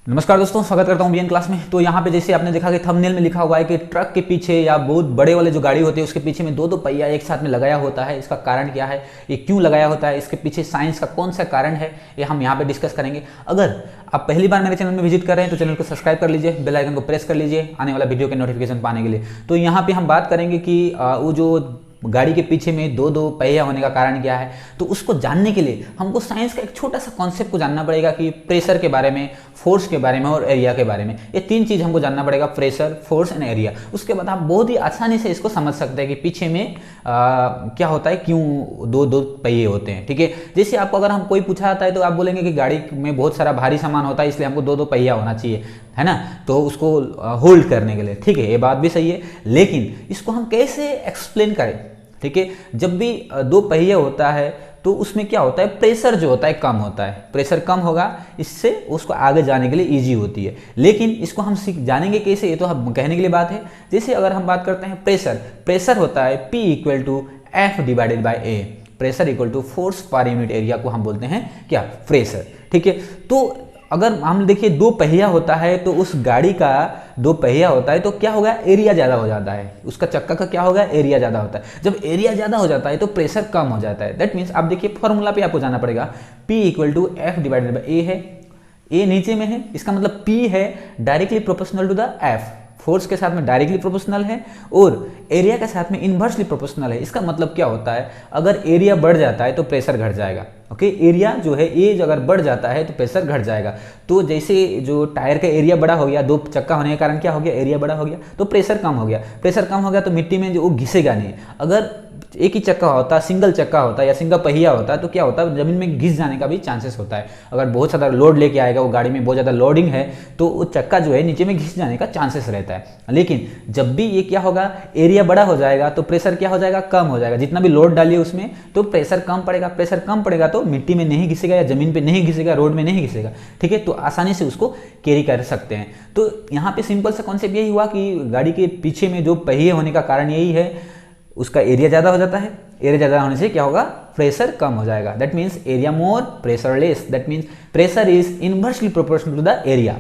नमस्कार दोस्तों, स्वागत करता हूं बीएन क्लास में। तो यहाँ पे जैसे आपने देखा कि थंबनेल में लिखा हुआ है कि ट्रक के पीछे या बहुत बड़े वाले जो गाड़ी होते हैं उसके पीछे में दो दो पहिया एक साथ में लगाया होता है। इसका कारण क्या है, ये क्यों लगाया होता है, इसके पीछे साइंस का कौन सा कारण है, ये हम यहाँ पे डिस्कस करेंगे। अगर आप पहली बार मेरे चैनल में विजिट कर रहे हैं तो चैनल को सब्सक्राइब कर लीजिए, बेल आइकन को प्रेस कर लीजिए आने वाला वीडियो के नोटिफिकेशन पाने के लिए। तो यहाँ पे हम बात करेंगे कि वो जो गाड़ी के पीछे में दो दो पहिया होने का कारण क्या है। तो उसको जानने के लिए हमको साइंस का एक छोटा सा कॉन्सेप्ट को जानना पड़ेगा कि प्रेशर के बारे में, फोर्स के बारे में और एरिया के बारे में। ये तीन चीज़ हमको जानना पड़ेगा, प्रेशर, फोर्स एंड एरिया। उसके बाद आप बहुत ही आसानी से इसको समझ सकते हैं कि पीछे में क्या होता है, क्यों दो दो पहिए होते हैं। ठीक है, जैसे आपको अगर हम कोई पूछा जाता है तो आप बोलेंगे कि गाड़ी में बहुत सारा भारी सामान होता है इसलिए हमको दो दो पहिया होना चाहिए, है ना, तो उसको होल्ड करने के लिए। ठीक है, ये बात भी सही है, लेकिन इसको हम कैसे एक्सप्लेन करें। ठीक है, जब भी दो पहिया होता है तो उसमें क्या होता है, प्रेशर जो होता है कम होता है। प्रेशर कम होगा, इससे उसको आगे जाने के लिए इजी होती है। लेकिन इसको हम जानेंगे कैसे, ये तो हम कहने के लिए बात है। जैसे अगर हम बात करते हैं प्रेशर होता है P equal to F divided by A. Pressure equal to force पर यूनिट एरिया को हम बोलते हैं क्या, प्रेशर। ठीक है, तो अगर हम देखिए दो पहिया होता है तो उस गाड़ी का दो पहिया होता है तो क्या होगा, एरिया ज़्यादा हो जाता है। उसका चक्का का क्या होगा, एरिया ज़्यादा होता है। जब एरिया ज़्यादा हो जाता है तो प्रेशर कम हो जाता है। दैट मीन्स आप देखिए फॉर्मूला पे आपको जाना पड़ेगा, P equal to F divided by a है। ए नीचे में है, इसका मतलब P है directly proportional to the f. Force के साथ में डायरेक्टली प्रोपोर्शनल है और एरिया के साथ में इन्वर्सली प्रोपोर्शनल है। इसका मतलब क्या होता है, अगर एरिया बढ़ जाता है तो प्रेशर घट जाएगा। ओके, एरिया जो है ये अगर बढ़ जाता है तो प्रेशर घट जाएगा। तो जैसे जो टायर का एरिया बड़ा हो गया, दो चक्का होने के कारण क्या हो गया, एरिया बड़ा हो गया तो प्रेशर कम हो गया। प्रेशर कम हो गया तो मिट्टी में जो वो घिसेगा नहीं। अगर एक ही चक्का होता, सिंगल चक्का होता या सिंगल पहिया होता तो क्या होता है, जमीन में घिस जाने का भी चांसेस होता है। अगर बहुत ज़्यादा लोड लेके आएगा, वो गाड़ी में बहुत ज़्यादा लोडिंग है तो वो चक्का जो है नीचे में घिस जाने का चांसेस रहता है। लेकिन जब भी ये क्या होगा, एरिया बड़ा हो जाएगा तो प्रेशर क्या हो जाएगा, कम हो जाएगा। जितना भी लोड डालिए उसमें तो प्रेशर कम पड़ेगा। प्रेशर कम पड़ेगा तो मिट्टी में नहीं घिसेगा या जमीन पे नहीं घिसेगा, रोड में नहीं घिसेगा। ठीक है, तो आसानी से उसको कैरी कर सकते हैं। तो यहाँ पे सिंपल सा कॉन्सेप्ट यही हुआ कि गाड़ी के पीछे में जो पहिए होने का कारण यही है, उसका एरिया ज़्यादा हो जाता है। एरिया ज़्यादा होने से क्या होगा, प्रेशर कम हो जाएगा। That means area more, pressure less. That means pressure is inversely proportional to the area.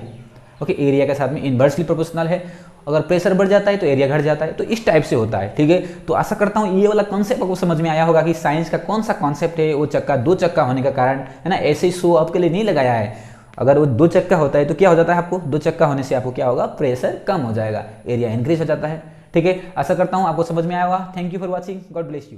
Okay, area के साथ में इनवर्सली प्रोपोर्शनल है। अगर प्रेशर बढ़ जाता है तो एरिया घट जाता है। तो इस टाइप से होता है। ठीक है, तो आशा करता हूँ ये वाला कॉन्सेप्ट आपको समझ में आया होगा कि साइंस का कौन सा कॉन्सेप्ट है। वो चक्का दो चक्का होने का कारण है ना, ऐसे ही शो आपके लिए नहीं लगाया है। अगर वो दो चक्का होता है तो क्या हो जाता है, आपको दो चक्का होने से आपको क्या होगा, प्रेशर कम हो जाएगा, एरिया इंक्रीज हो जाता है। ठीक है, आशा करता हूँ आपको समझ में आया होगा। Thank you for watching, God bless you.